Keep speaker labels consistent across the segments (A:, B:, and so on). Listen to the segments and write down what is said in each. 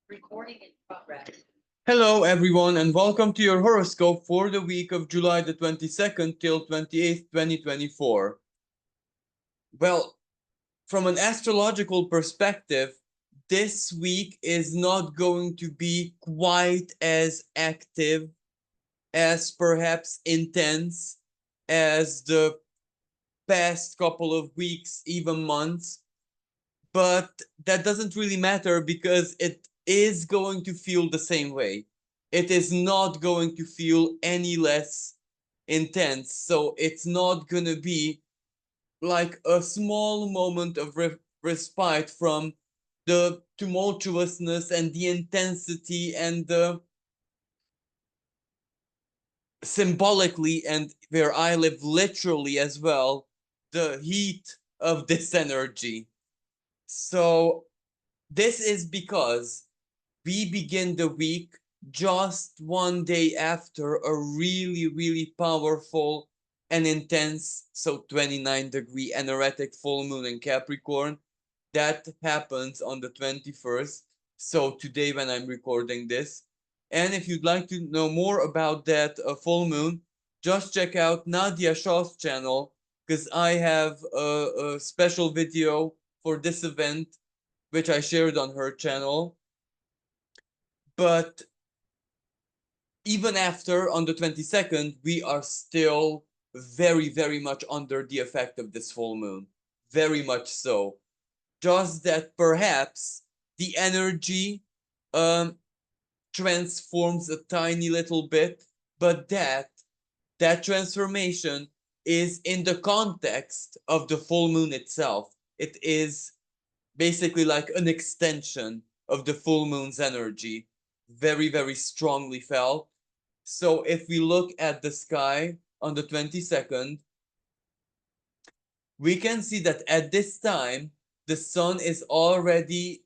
A: Recording in progress.
B: Hello, everyone, and welcome to your horoscope for the week of July the 22nd till 28th, 2024. Well, from an astrological perspective, this week is not going to be quite as active, as perhaps intense as the past couple of weeks, even months. But that doesn't really matter because it is going to feel the same way. It is not going to feel any less intense. So it's not going to be like a small moment of respite from the tumultuousness and the intensity and the symbolically, and where I live literally as well, the heat of this energy. So this is because we begin the week just one day after a really powerful and intense, so 29-degree energetic full moon in Capricorn. That happens on the 21st. So today when I'm recording this. And if you'd like to know more about that full moon, just check out Nadia Shaw's channel because I have a special video for this event which I shared on her channel. But even after on the 22nd, we are still very much under the effect of this full moon. Very much so. Just that perhaps the energy um, transforms a tiny little bit, but that transformation is in the context of the full moon itself. It is basically like an extension of the full moon's energy, very strongly felt. So if we look at the sky on the 22nd, we can see that at this time the sun is already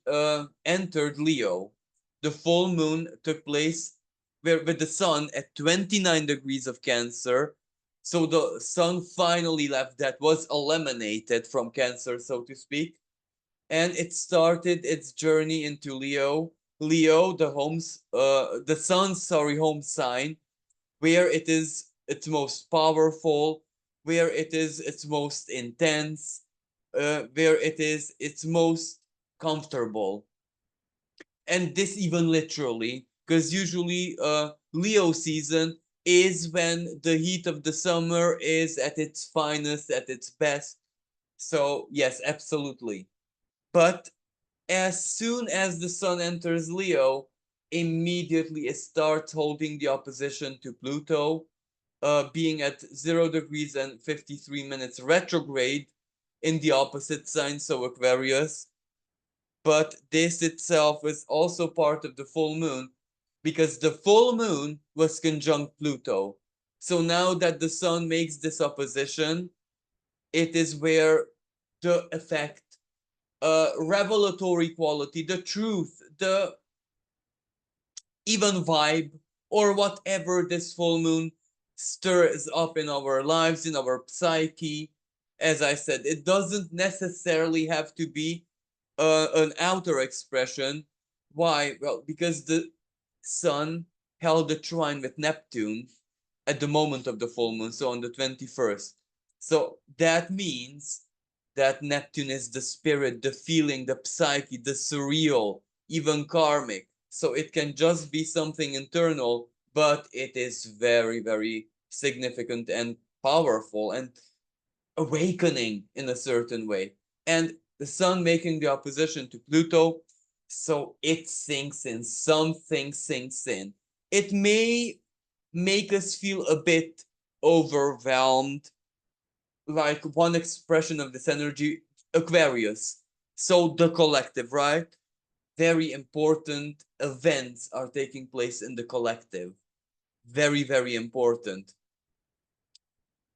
B: entered Leo. The full moon took place with the sun at 29 degrees of Cancer. So the sun finally left, that was eliminated from Cancer, so to speak, and it started its journey into Leo. Leo, the sun's home sign, where it is its most powerful, where it is its most intense, where it is its most comfortable. And this even literally, because usually Leo season is when the heat of the summer is at its finest, at its best. So yes, absolutely. But as soon as the sun enters Leo, immediately it starts holding the opposition to Pluto, being at 0 degrees and 53 minutes retrograde in the opposite sign, so Aquarius. But this itself is also part of the full moon because the full moon was conjunct Pluto. So now that the sun makes this opposition, it is where the effect, revelatory quality, the truth, the even vibe, or whatever this full moon stirs up in our lives, in our psyche. As I said, it doesn't necessarily have to be an outer expression. Why? Well, because the sun held a trine with Neptune at the moment of the full moon, so on the 21st. So that means that Neptune is the spirit, the feeling, the psyche, the surreal, even karmic. So it can just be something internal, but it is very significant and powerful and awakening in a certain way. And the sun making the opposition to Pluto, so it sinks in, something sinks in. It may make us feel a bit overwhelmed, like one expression of this energy, Aquarius. So the collective, right? Very important events are taking place in the collective. Very important.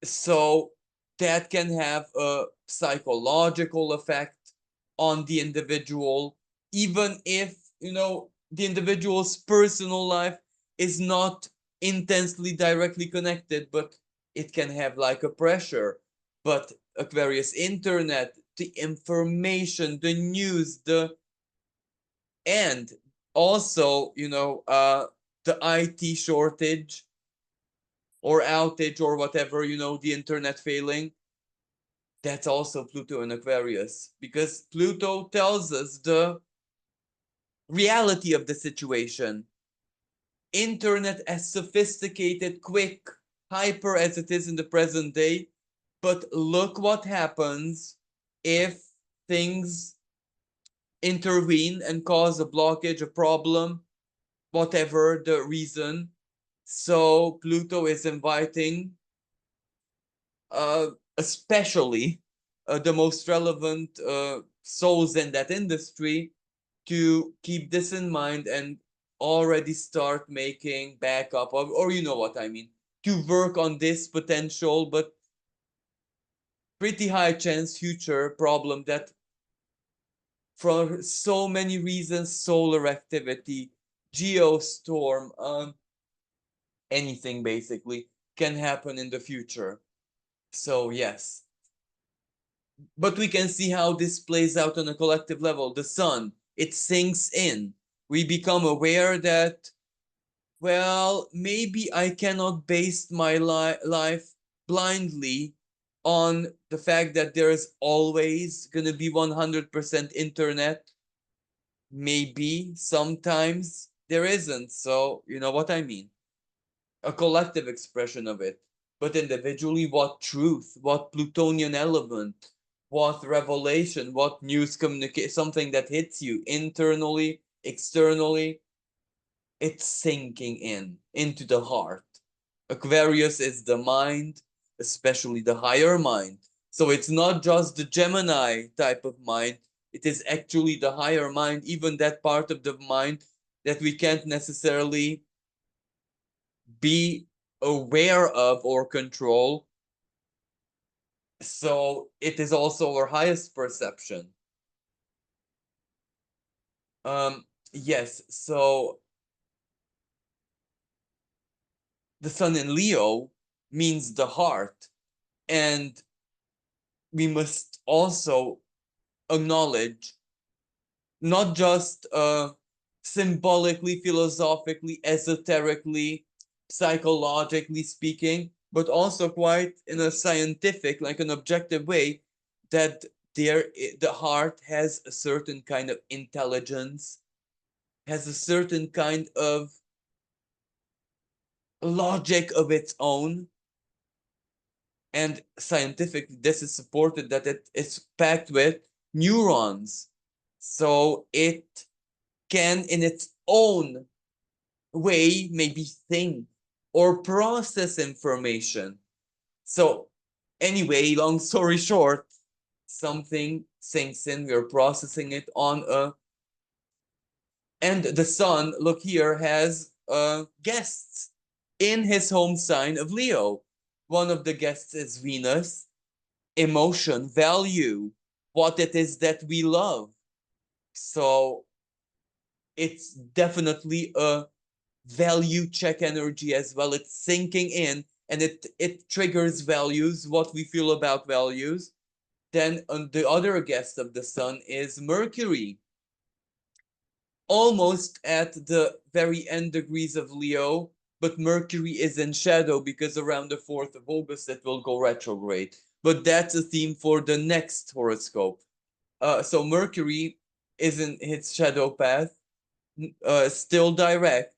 B: So that can have a psychological effect on the individual, even if, the individual's personal life is not intensely directly connected, but it can have like a pressure. But Aquarius internet, the information, the news, and Also, the IT shortage or outage or whatever, the internet failing, that's also Pluto in Aquarius, because Pluto tells us the reality of the situation. Internet as sophisticated, quick, hyper as it is in the present day, but look what happens if things intervene and cause a blockage, a problem, whatever the reason. So Pluto is inviting, especially the most relevant souls in that industry, to keep this in mind and already start making backup, or you know what I mean, to work on this potential but pretty high chance future problem that, for so many reasons, solar activity, geostorm, anything basically can happen in the future. So yes, but we can see how this plays out on a collective level. The sun, it sinks in. We become aware that, well, maybe I cannot base my life blindly on the fact that there is always going to be 100% internet. Maybe sometimes there isn't. So, you know what I mean? A collective expression of it. But individually, what truth, what Plutonian element, what revelation, what news communicate, something that hits you internally, externally, it's sinking into the heart. Aquarius is the mind, especially the higher mind. So it's not just the Gemini type of mind, it is actually the higher mind, even that part of the mind that we can't necessarily be aware of or control. So it is also our highest perception. Yes, so the sun in Leo means the heart, and we must also acknowledge, not just symbolically, philosophically, esoterically, psychologically speaking, but also quite in a scientific, like an objective way, that the heart has a certain kind of intelligence, has a certain kind of logic of its own. And scientifically, this is supported that it is packed with neurons. So it can, in its own way, maybe think or process information. So, anyway, long story short, something sinks in, we're processing it on a. And the sun, look here, has guests in his home sign of Leo. One of the guests is Venus, emotion, value, what it is that we love. So it's definitely a value check energy as well. It's sinking in, and it triggers values, what we feel about values. Then on the other guest of the sun is Mercury, almost at the very end degrees of Leo, but Mercury is in shadow because around the 4th of August it will go retrograde. But that's a theme for the next horoscope. So Mercury is in its shadow path, still direct,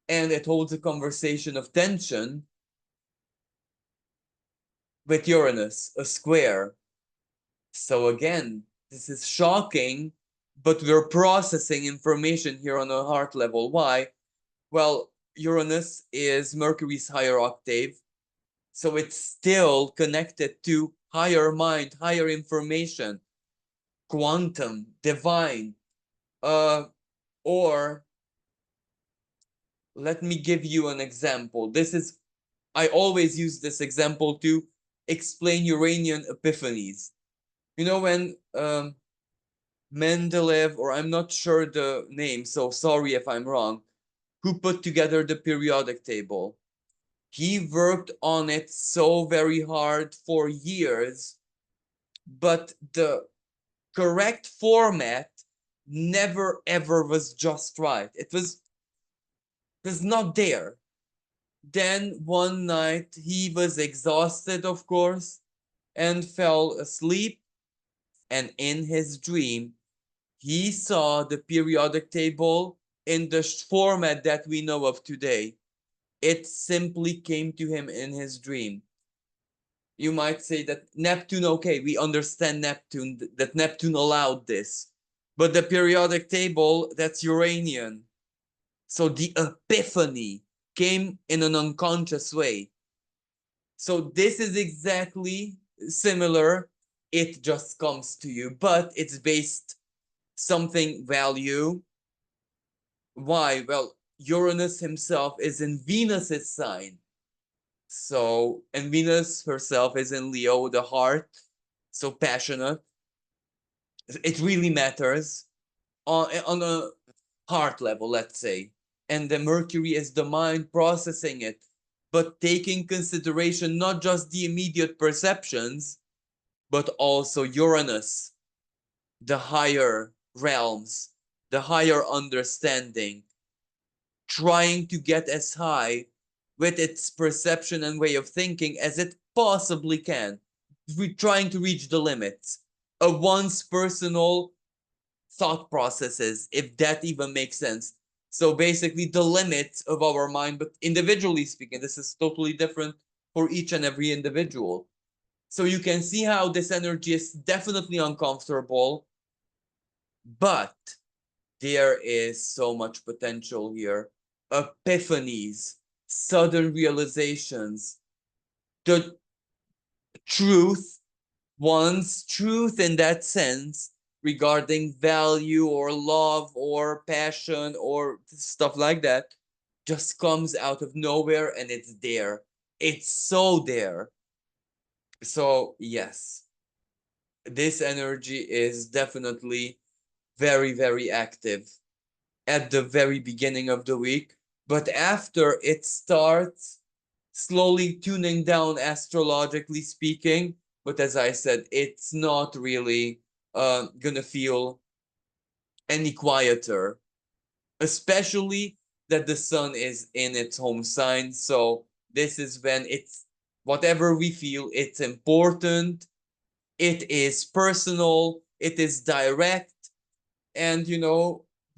B: and it holds a conversation of tension with Uranus, a square. So again, this is shocking, but we're processing information here on a heart level. Why? Well, Uranus is Mercury's higher octave, so it's still connected to higher mind, higher information, quantum, divine. Or let me give you an example. I always use this example to explain Uranian epiphanies. You know, when Mendeleev, or I'm not sure the name, so sorry if I'm wrong, who put together the periodic table. He worked on it so very hard for years, but the correct format never ever was just right. It was not there. Then one night he was exhausted, of course, and fell asleep. And in his dream, he saw the periodic table in the format that we know of today. It simply came to him in his dream. You might say that Neptune, okay, we understand Neptune, that Neptune allowed this. But the periodic table, that's Uranian. So the epiphany came in an unconscious way. So this is exactly similar. It just comes to you, but it's based something value. Why? Well, Uranus himself is in Venus's sign. So, and Venus herself is in Leo, the heart, so passionate. It really matters on a heart level, let's say. And the Mercury is the mind processing it, but taking consideration not just the immediate perceptions, but also Uranus, the higher realms, the higher understanding, trying to get as high with its perception and way of thinking as it possibly can, trying to reach the limits of one's personal thought processes, if that even makes sense. So basically, the limits of our mind, but individually speaking, this is totally different for each and every individual. So you can see how this energy is definitely uncomfortable, but there is so much potential here. Epiphanies, sudden realizations, the truth, one's truth in that sense regarding value or love or passion or stuff like that just comes out of nowhere and it's there. It's so there. So, yes, this energy is definitely very, very active at the very beginning of the week, but after it starts slowly tuning down astrologically speaking. But as I said, it's not really gonna feel any quieter, especially that the sun is in its home sign. So this is when it's whatever we feel, it's important, it is personal, it is direct, and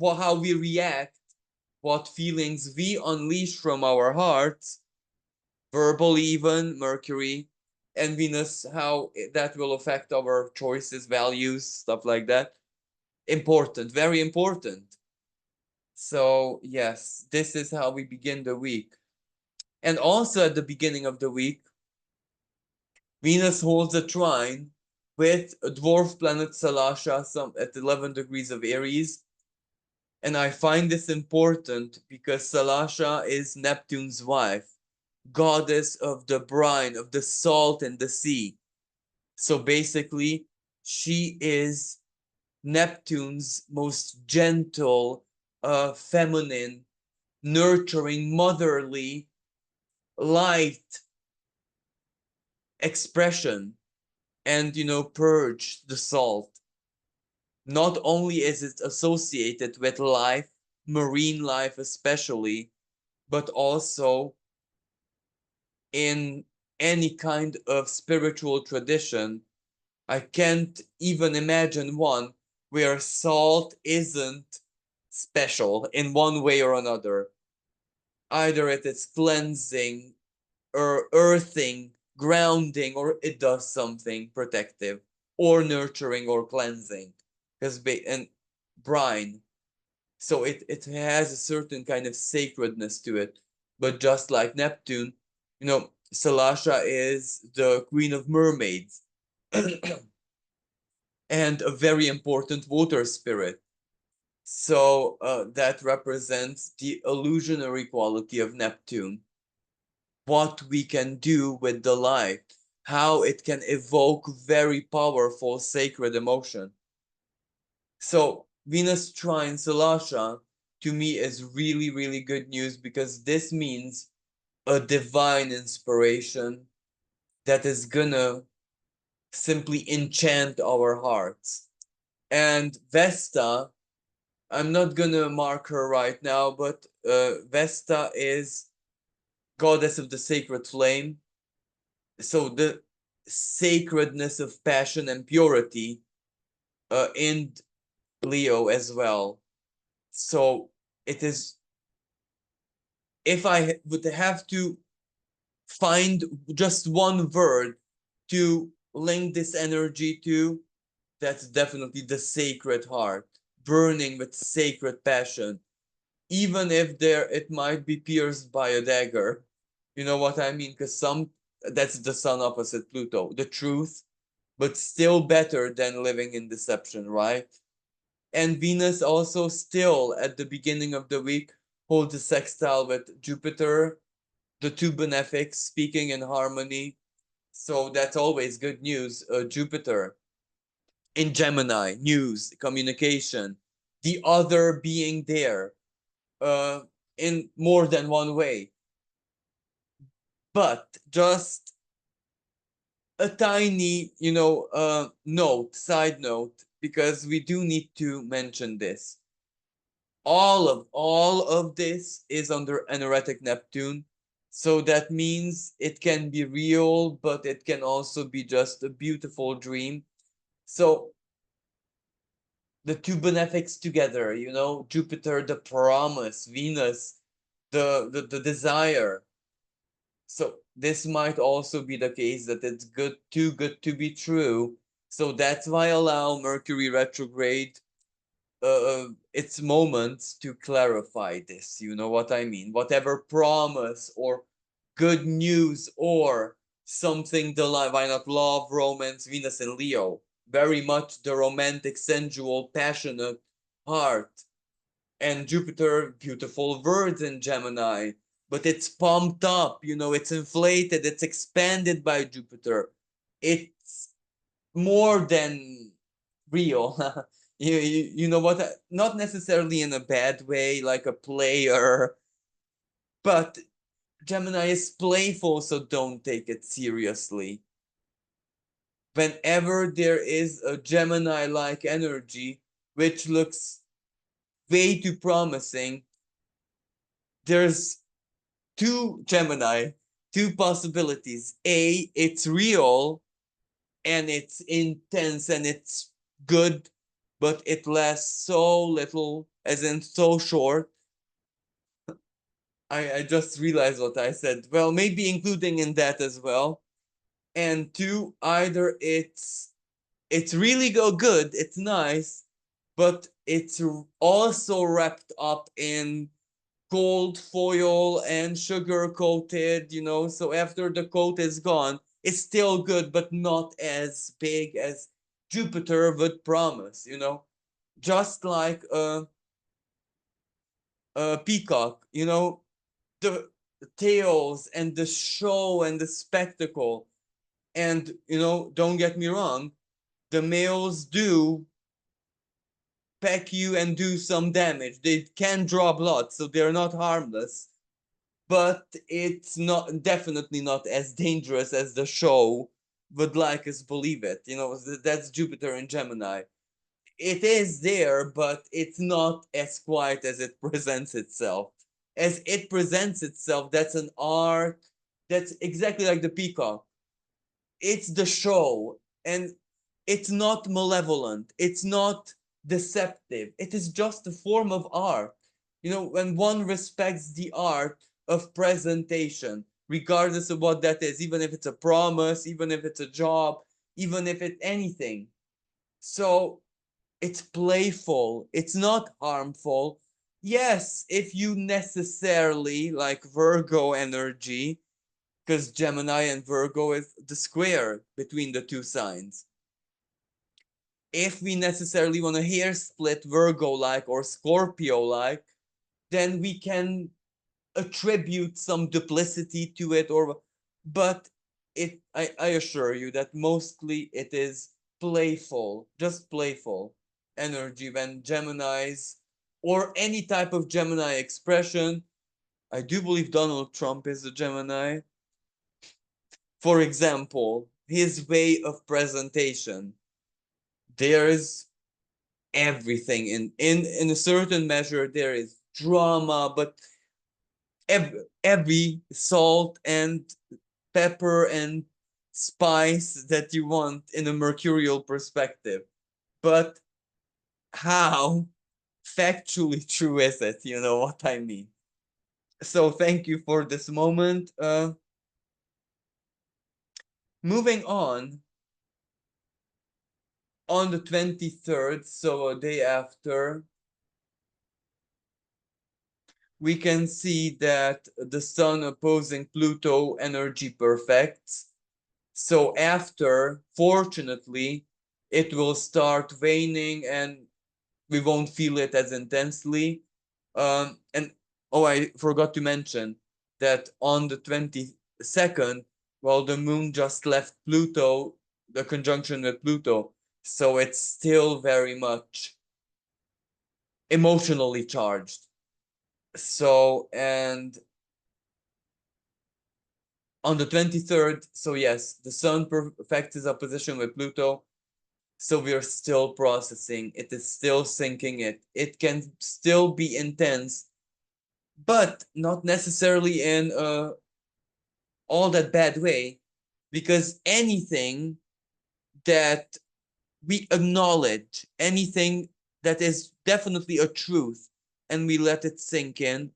B: how we react, what feelings we unleash from our hearts, verbal even, Mercury and Venus, how that will affect our choices, values, stuff like that. Important, very important. So, yes, this is how we begin the week. And also at the beginning of the week, Venus holds a trine with a dwarf planet Salasha some at 11 degrees of Aries. And I find this important because Salasha is Neptune's wife, goddess of the brine, of the salt and the sea. So basically, she is Neptune's most gentle, feminine, nurturing, motherly, light expression, and purge the salt. Not only is it associated with life, marine life especially, but also in any kind of spiritual tradition. I can't even imagine one where salt isn't special in one way or another. Either it is cleansing or earthing, grounding, or it does something protective or nurturing or cleansing. And brine. So it has a certain kind of sacredness to it. But just like Neptune, Salasha is the queen of mermaids and a very important water spirit. So that represents the illusionary quality of Neptune, what we can do with the light, how it can evoke very powerful sacred emotion. So Venus trine Salasha to me is really, really good news because this means a divine inspiration that is gonna simply enchant our hearts. And Vesta I'm not gonna mark her right now, but Vesta is goddess of the sacred flame. So the sacredness of passion and purity in Leo as well. So it is, if I would have to find just one word to link this energy to, that's definitely the sacred heart, burning with sacred passion, even if there it might be pierced by a dagger. You know what I mean? Because that's the sun opposite Pluto, the truth, but still better than living in deception, right? And Venus also still at the beginning of the week holds a sextile with Jupiter, the two benefics speaking in harmony. So that's always good news. Jupiter in Gemini, news, communication, the other being there uh, in more than one way. But just a tiny, side note, because we do need to mention this. All of this is under anaretic Neptune. So that means it can be real, but it can also be just a beautiful dream. So the two benefics together, Jupiter, the promise, Venus, the desire. So this might also be the case that it's too good to be true. So that's why I allow Mercury retrograde its moments to clarify this. You know what I mean? Whatever promise or good news or something divine, why not love, romance, Venus and Leo? Very much the romantic, sensual, passionate heart. And Jupiter, beautiful words in Gemini, but it's pumped up, it's inflated, it's expanded by Jupiter. It's more than real. You know what? Not necessarily in a bad way, like a player, but Gemini is playful, so don't take it seriously. Whenever there is a Gemini-like energy, which looks way too promising, there's two possibilities. A, it's real and it's intense and it's good, but it lasts so little, as in so short. I just realized what I said. Well, maybe including in that as well. And two, either it's really good, it's nice, but it's also wrapped up in gold foil and sugar coated, so after the coat is gone, it's still good, but not as big as Jupiter would promise, just like a peacock, the tails and the show and the spectacle. And, don't get me wrong, the males do peck you and do some damage. They can draw blood, so they're not harmless. But it's not definitely not as dangerous as the show would like us believe it. That's Jupiter and Gemini. It is there, but it's not as quiet as it presents itself. As it presents itself, that's an art. That's exactly like the peacock. It's the show, and it's not malevolent. It's not deceptive. It is just a form of art. When one respects the art of presentation, regardless of what that is, even if it's a promise, even if it's a job, even if it's anything. So it's playful, it's not harmful. Yes, if you necessarily like Virgo energy, because Gemini and Virgo is the square between the two signs. If we necessarily want to hair split Virgo like or Scorpio like, then we can attribute some duplicity to it, but I assure you that mostly it is playful, just playful energy when Geminis or any type of Gemini expression. I do believe Donald Trump is a Gemini. For example, his way of presentation. There's everything. In a certain measure, there is drama, but every salt and pepper and spice that you want in a mercurial perspective. But how factually true is it? You know what I mean? So thank you for this moment. Moving on the 23rd, so a day after, we can see that the sun opposing Pluto energy perfects. So after, fortunately, it will start waning and we won't feel it as intensely. And oh, I forgot to mention that on the 22nd, well, the moon just left Pluto, the conjunction with Pluto. So it's still very much emotionally charged. So, and on the 23rd, so yes, the sun perfects its opposition with Pluto. So we are still processing. It is still sinking it. It can still be intense, but not necessarily in all that bad way, because anything that we acknowledge, anything that is definitely a truth, and we let it sink in,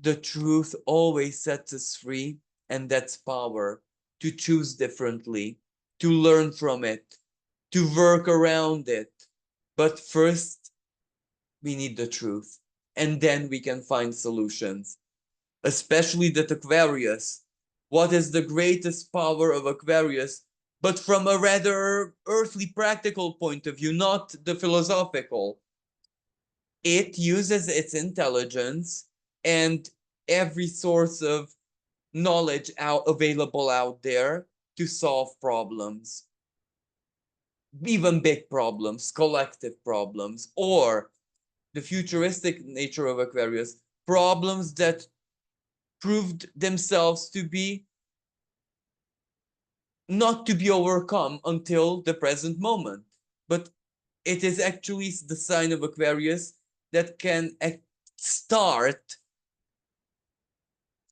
B: the truth always sets us free, and that's power to choose differently, to learn from it, to work around it. But first, we need the truth, and then we can find solutions, especially that Aquarius. What is the greatest power of Aquarius? But from a rather earthly practical point of view, not the philosophical. It uses its intelligence and every source of knowledge available out there to solve problems, even big problems, collective problems, or the futuristic nature of Aquarius, problems that proved themselves to be not to be overcome until the present moment. But it is actually the sign of Aquarius that can start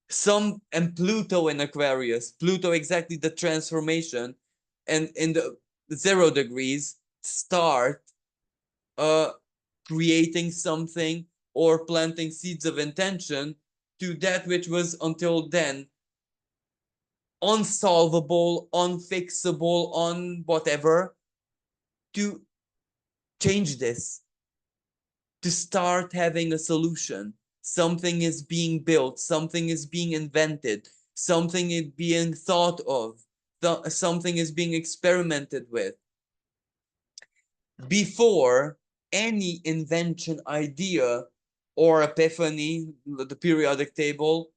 B: some, and Pluto in Aquarius, Pluto exactly the transformation, and in the 0 degrees start uh creating something or planting seeds of intention to that which was until then unsolvable, unfixable, on whatever, to change this, to start having a solution. Something is being built, something is being invented, something is being thought of, something is being experimented with. Before any invention, idea, or epiphany, the periodic table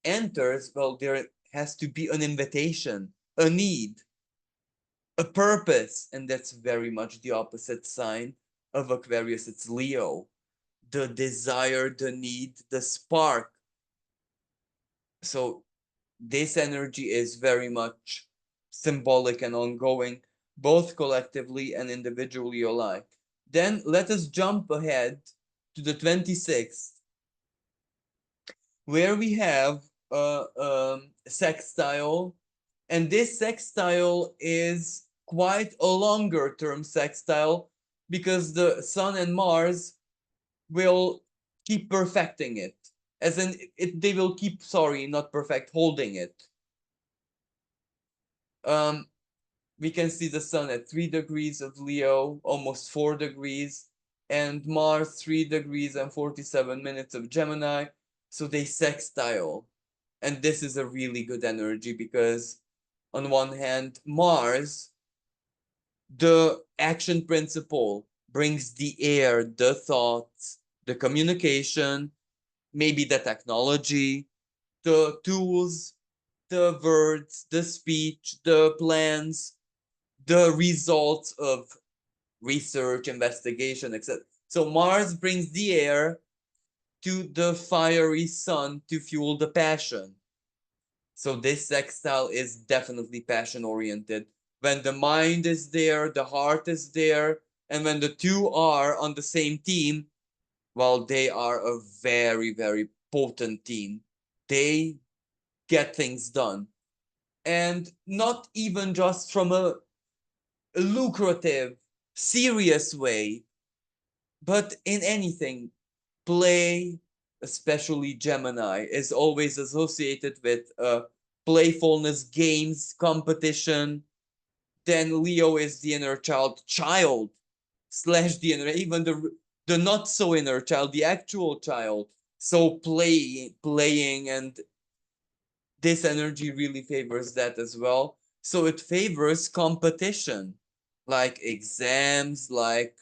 B: enters, well, there has to be an invitation, a need, a purpose, and that's very much the opposite sign of Aquarius. It's Leo, the desire, the need, the spark. So this energy is very much symbolic and ongoing, both collectively and individually alike. Then let us jump ahead to the 26th, where we have a sextile, and this sextile is quite a longer term sextile because the Sun and Mars will keep perfecting it. As in, they will keep, sorry, not perfect, holding it. Um, we can see the Sun at 3 degrees of Leo, almost 4 degrees, and Mars 3 degrees and 47 minutes of Gemini. So they sextile. And this is a really good energy because, on one hand, Mars, the action principle, brings the air, the thoughts, the communication, maybe the technology, the tools, the words, the speech, the plans, the results of research, investigation, etc. So Mars brings the air to the fiery sun to fuel the passion. So this sextile is definitely passion oriented. When the mind is there, the heart is there, And when the two are on the same team, well, they are a very, very potent team. They get things done. And not even just from a lucrative, serious way, but in anything. Play, especially Gemini, is always associated with playfulness, games, competition. Then Leo is the inner child slash the inner, even the not so inner child, the actual child. So playing, and this energy really favors that as well. So it favors competition, like exams, like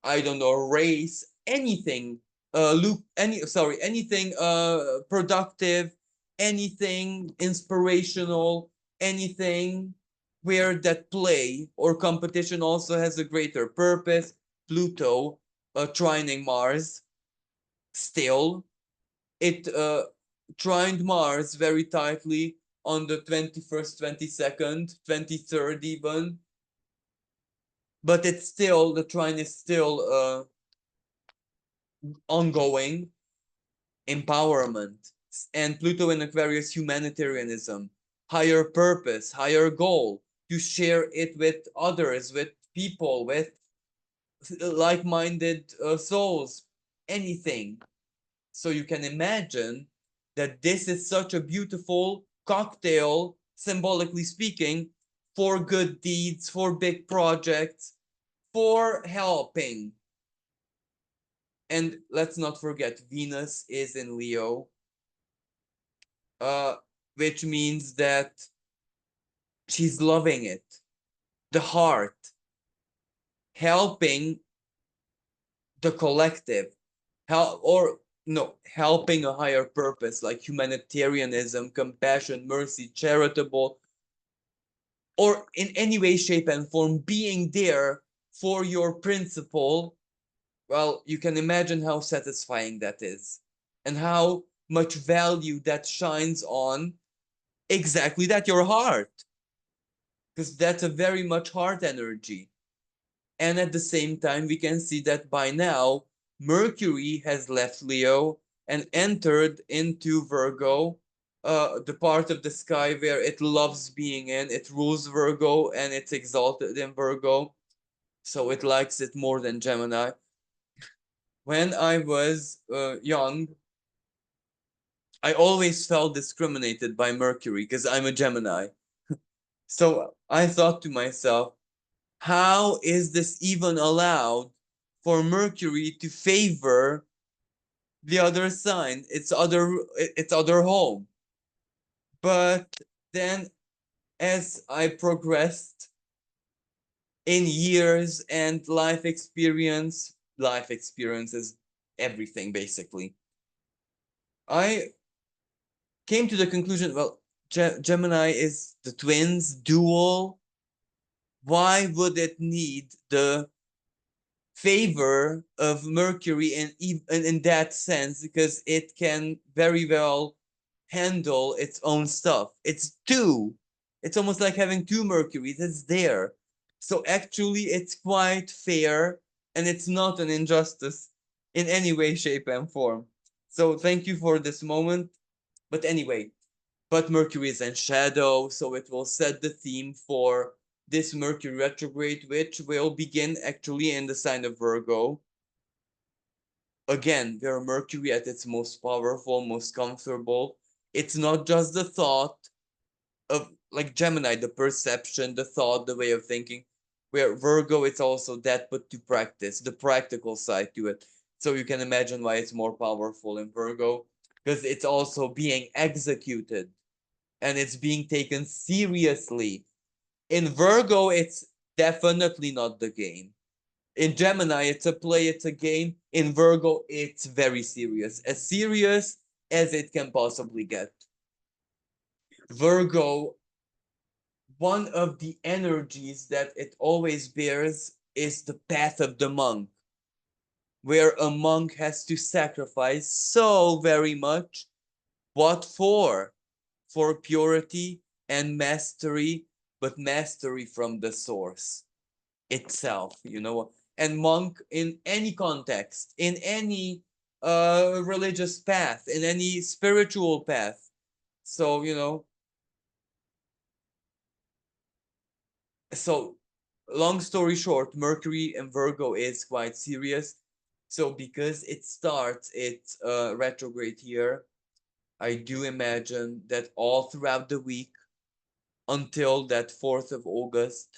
B: I don't know, race, anything, anything productive, anything inspirational, anything where that play or competition also has a greater purpose. Pluto trining Mars, still it trined Mars very tightly on the 21st, 22nd, 23rd even, but it's still, the trine is still ongoing. Empowerment, and Pluto in Aquarius, humanitarianism, higher purpose, higher goal, to share it with others, with people, with like-minded souls, anything. So you can imagine that this is such a beautiful cocktail, symbolically speaking, for good deeds, for big projects, for helping. And let's not forget, Venus is in Leo, uh, which means that she's loving it. The heart, helping the collective, helping a higher purpose like humanitarianism, compassion, mercy, charitable, or in any way, shape, and form, being there for your principle. Well, you can imagine how satisfying that is, and how much value that shines on exactly that, your heart, because that's a very much heart energy. And at the same time, we can see that by now, Mercury has left Leo and entered into Virgo, the part of the sky where it loves being in. It rules Virgo and it's exalted in Virgo, so it likes it more than Gemini. When I was young, I always felt discriminated by Mercury because I'm a Gemini. So I thought to myself, how is this even allowed for Mercury to favor the other sign, its other home? But then, as I progressed in years and life experience is everything basically. I came to the conclusion, well, Gemini is the twins dual. Why would it need the favor of Mercury in that sense? Because it can very well handle its own stuff. It's two. It's almost like having two Mercuries. It's there. So actually, it's quite fair, and it's not an injustice in any way, shape, and form. So thank you for this moment. But anyway, but Mercury is in shadow, so it will set the theme for this Mercury retrograde, which will begin actually in the sign of Virgo. Again, where Mercury at its most powerful, most comfortable. It's not just the thought of, like Gemini, the perception, the thought, the way of thinking. Where Virgo, it's also that put to practice, the practical side to it. So you can imagine why it's more powerful in Virgo, because it's also being executed and it's being taken seriously. In Virgo, it's definitely not the game. In Gemini, it's a play, it's a game. In Virgo, it's very serious as it can possibly get. Virgo, one of the energies that it always bears is the path of the monk, where a monk has to sacrifice so very much. What for? For purity and mastery, but mastery from the source. itself, you know, and monk in any context, in any religious path, in any spiritual path. So, you know, so long story short, Mercury and Virgo is quite serious. So because it starts its retrograde here, I do imagine that all throughout the week until that 4th of August,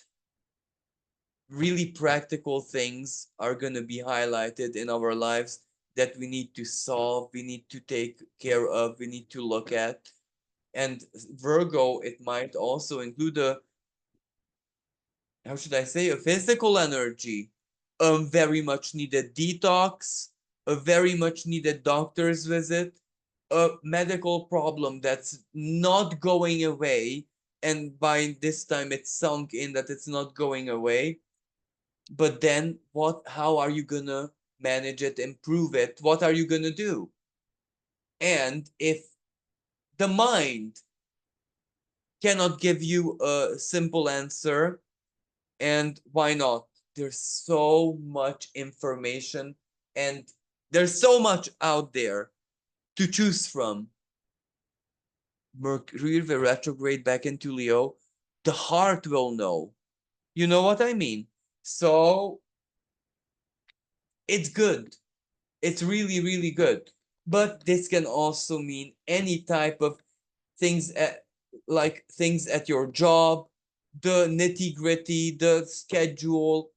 B: really practical things are going to be highlighted in our lives that we need to solve, we need to take care of, we need to look at. And Virgo, it might also include a, how should I say, a physical energy, a very much needed detox, a very much needed doctor's visit, a medical problem that's not going away. And by this time, it's sunk in that it's not going away. But then, how are you gonna manage it, improve it? What are you gonna do? And if the mind cannot give you a simple answer, and why not? There's so much information and there's so much out there to choose from. Mercury will retrograde back into Leo. The heart will know. You know what I mean? So it's good. It's really, really good. But this can also mean any type of things like things at your job, the nitty-gritty, the schedule,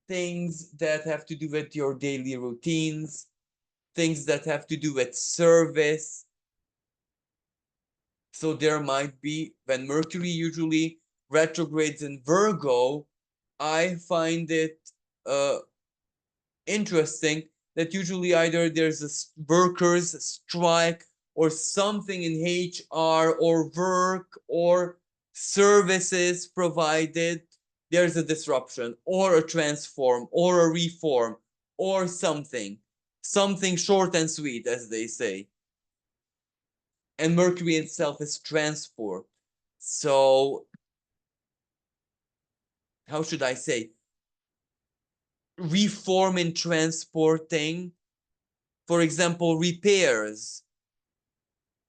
B: things that have to do with your daily routines, things that have to do with service. So there might be, when Mercury usually retrogrades in Virgo, I find it uh, interesting that usually either there's a workers strike or something in HR or work or services provided, there's a disruption or a transform or a reform or something short and sweet, as they say. And Mercury itself is transport. So how should I say, reform in transporting, for example, repairs,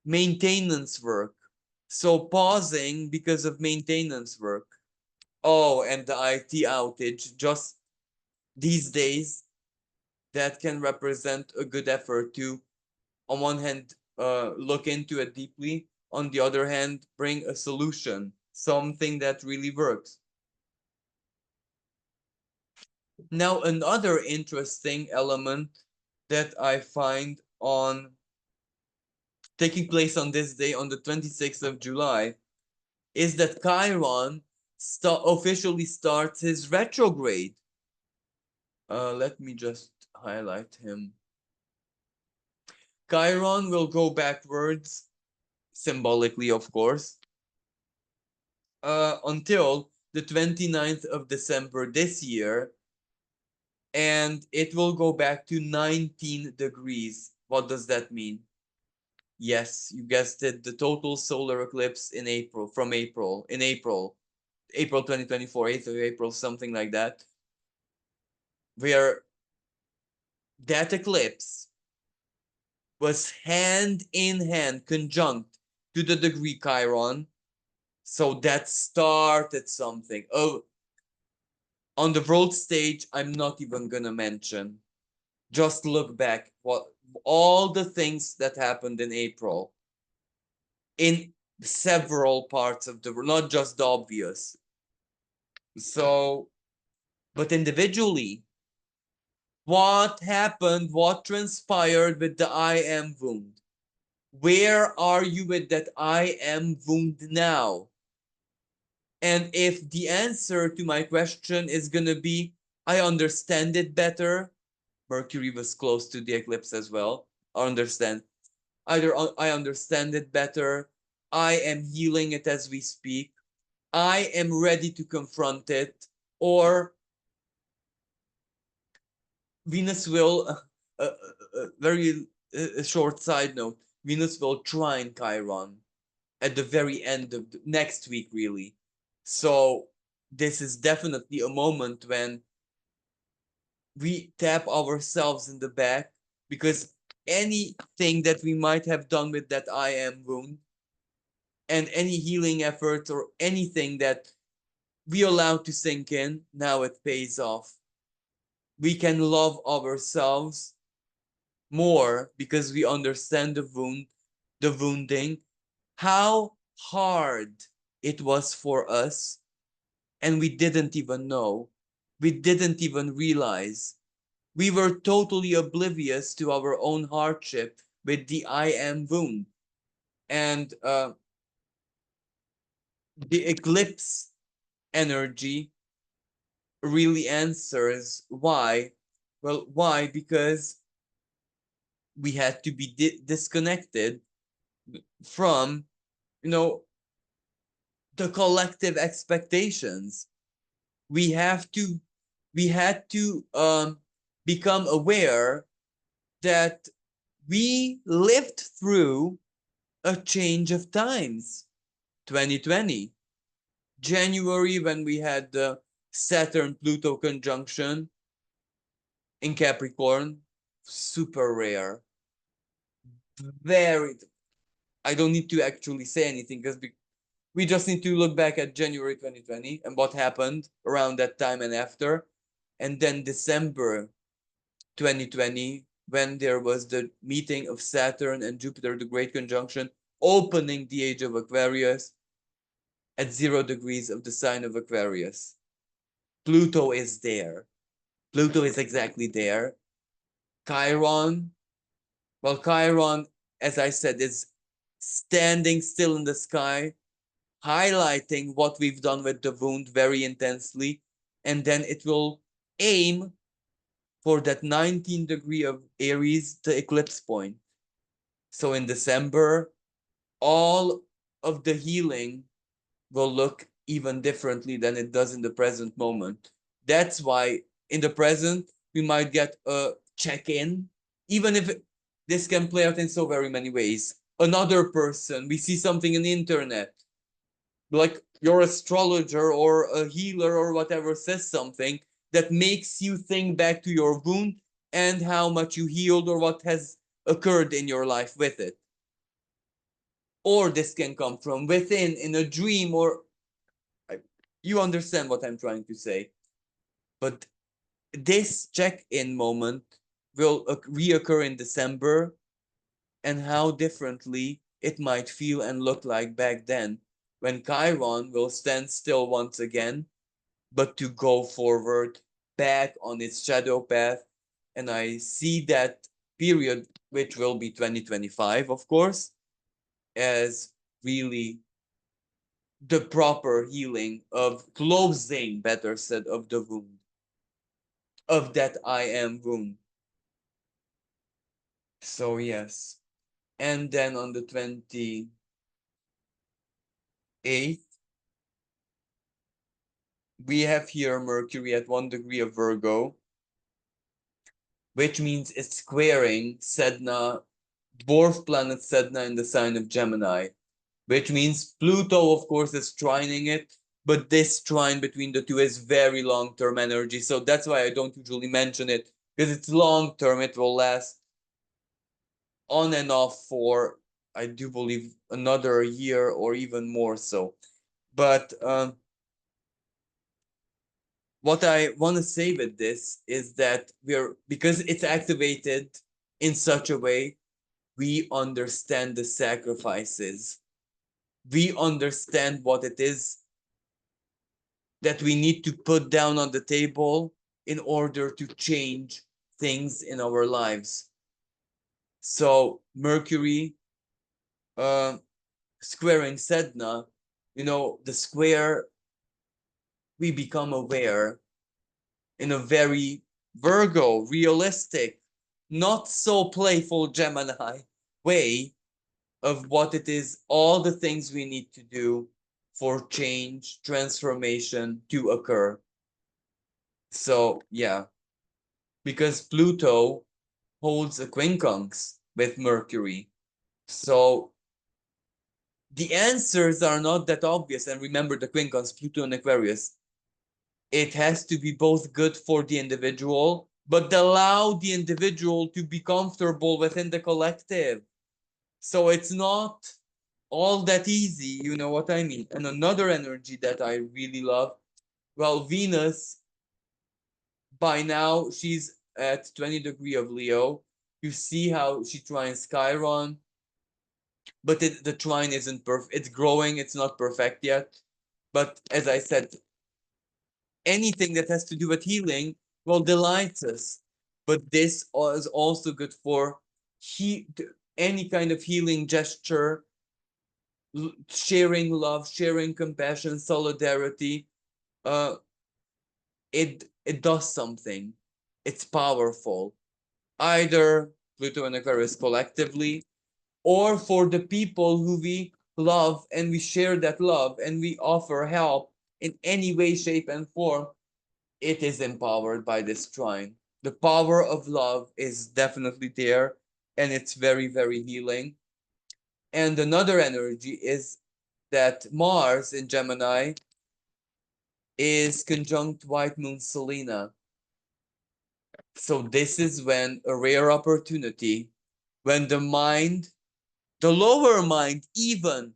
B: maintenance work. So pausing because of maintenance work. Oh, and the IT outage, just these days, that can represent a good effort to, on one hand, look into it deeply, on the other hand, bring a solution, something that really works. Now, another interesting element that I find on taking place on this day, on the 26th of July, is that Chiron officially starts his retrograde. Let me just highlight him. Chiron will go backwards, symbolically, of course, until the 29th of December this year, and it will go back to 19 degrees. What does that mean? Yes, you guessed it, the total solar eclipse in April, April 2024, 8th of April, something like that, where that eclipse was hand in hand, conjunct to the degree Chiron. So that started something. Oh, on the world stage, I'm not even gonna mention. Just look back what all the things that happened in April in several parts of the world, not just the obvious. So, but individually, what happened, what transpired with the I am wound? Where are you with that I am wound now? And if the answer to my question is going to be, I understand it better, Mercury was close to the eclipse as well. I understand. Either I understand it better, I am healing it as we speak, I am ready to confront it, or Venus will, very short side note, Venus will trine Chiron at the very end of next week, really. So this is definitely a moment when we tap ourselves in the back, because anything that we might have done with that I am wound, and any healing efforts or anything that we allow to sink in, now it pays off. We can love ourselves more because we understand the wounding, how hard it was for us, and we didn't even know. We didn't even realize. We were totally oblivious to our own hardship with the I am wound. And the eclipse energy really answers why. Well, why? Because we had to be disconnected from, you know, the collective expectations. We have to, we had to become aware that we lived through a change of times. 2020, January, when we had the Saturn Pluto conjunction in Capricorn, super rare. Very, I don't need to actually say anything because we just need to look back at January 2020 and what happened around that time and after. And then December 2020, when there was the meeting of Saturn and Jupiter, the Great Conjunction, opening the age of Aquarius at 0 degrees of the sign of Aquarius. Pluto is there. Pluto is exactly there. Chiron, well, Chiron, as I said, is standing still in the sky, highlighting what we've done with the wound very intensely. And then it will aim for that 19 degree of Aries, the eclipse point. So in December, all of the healing will look even differently than it does in the present moment. That's why in the present, we might get a check-in, even if this can play out in so very many ways. Another person, we see something on the internet, like your astrologer or a healer or whatever says something that makes you think back to your wound and how much you healed or what has occurred in your life with it. Or this can come from within in a dream, or you understand what I'm trying to say. But this check-in moment will reoccur in December, and how differently it might feel and look like back then, when Chiron will stand still once again, but to go forward back on its shadow path. And I see that period, which will be 2025, of course, as really the proper healing of closing, better said, of the wound, of that I am wound. So, yes. And then on the 28th, we have here Mercury at 1 degree of Virgo, which means it's squaring Sedna, dwarf planet Sedna in the sign of Gemini, which means Pluto, of course, is trining it, but this trine between the two is very long-term energy. So that's why I don't usually mention it, because it's long-term. It will last on and off for, I do believe, another year or even more so. But what I want to say with this is that because it's activated in such a way, we understand the sacrifices. We understand what it is that we need to put down on the table in order to change things in our lives. So Mercury squaring Sedna, the square, we become aware in a very Virgo, realistic, not so playful Gemini way of what it is, all the things we need to do for change, transformation to occur. So, yeah, because Pluto holds a quincunx with Mercury. So, the answers are not that obvious. And remember the quincunx, Pluto and Aquarius. it has to be both good for the individual, but allow the individual to be comfortable within the collective. So it's not all that easy, you know what I mean? And another energy that I really love, well, Venus, by now, she's at 20 degree of Leo. You see how she trines Chiron, but the trine isn't perfect. It's growing, it's not perfect yet. But as I said, anything that has to do with healing, well, delights us. But this is also good for he, any kind of healing gesture, sharing love, sharing compassion, solidarity. Uh, it does something. It's powerful. Either Pluto and Aquarius collectively, or for the people who we love and we share that love and we offer help in any way, shape, and form. It is empowered by this trine. The power of love is definitely there, and it's very, very healing. And another energy is that Mars in Gemini is conjunct White Moon Selena. So this is when a rare opportunity, when the mind, the lower mind, even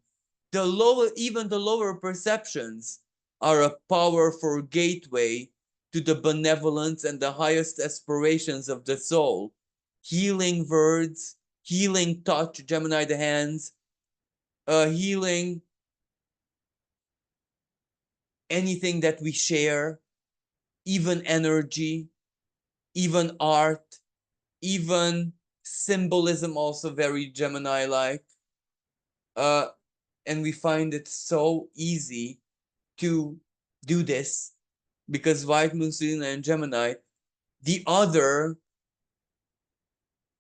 B: the lower perceptions are a powerful gateway to the benevolence and the highest aspirations of the soul. Healing words, healing touch, Gemini the hands, healing anything that we share, even energy, even art, even symbolism, also very Gemini like. Uh, and we find it so easy to do this because White Moon, Selena, and Gemini, the other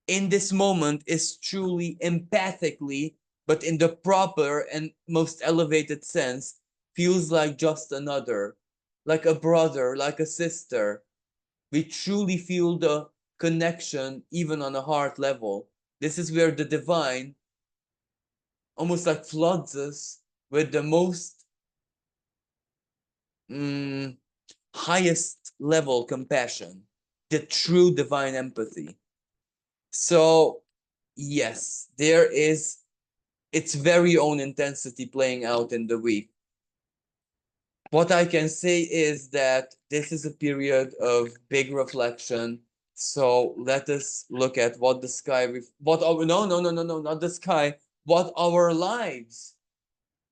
B: in this moment is truly empathically, but in the proper and most elevated sense, feels like just another, like a brother, like a sister. We truly feel the connection even on a heart level. This is where the divine almost like floods us with the most highest level compassion, the true divine empathy. So, yes, there is its very own intensity playing out in the week. What I can say is that this is a period of big reflection. So let us look at what the sky, what our, no, not the sky, what our lives,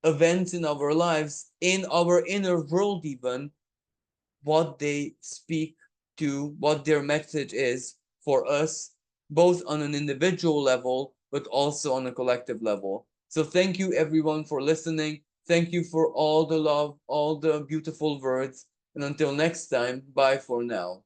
B: events in our lives, in our inner world, even what they speak to, what their message is for us, both on an individual level, but also on a collective level. So thank you everyone for listening. Thank you for all the love, all the beautiful words. And until next time, bye for now.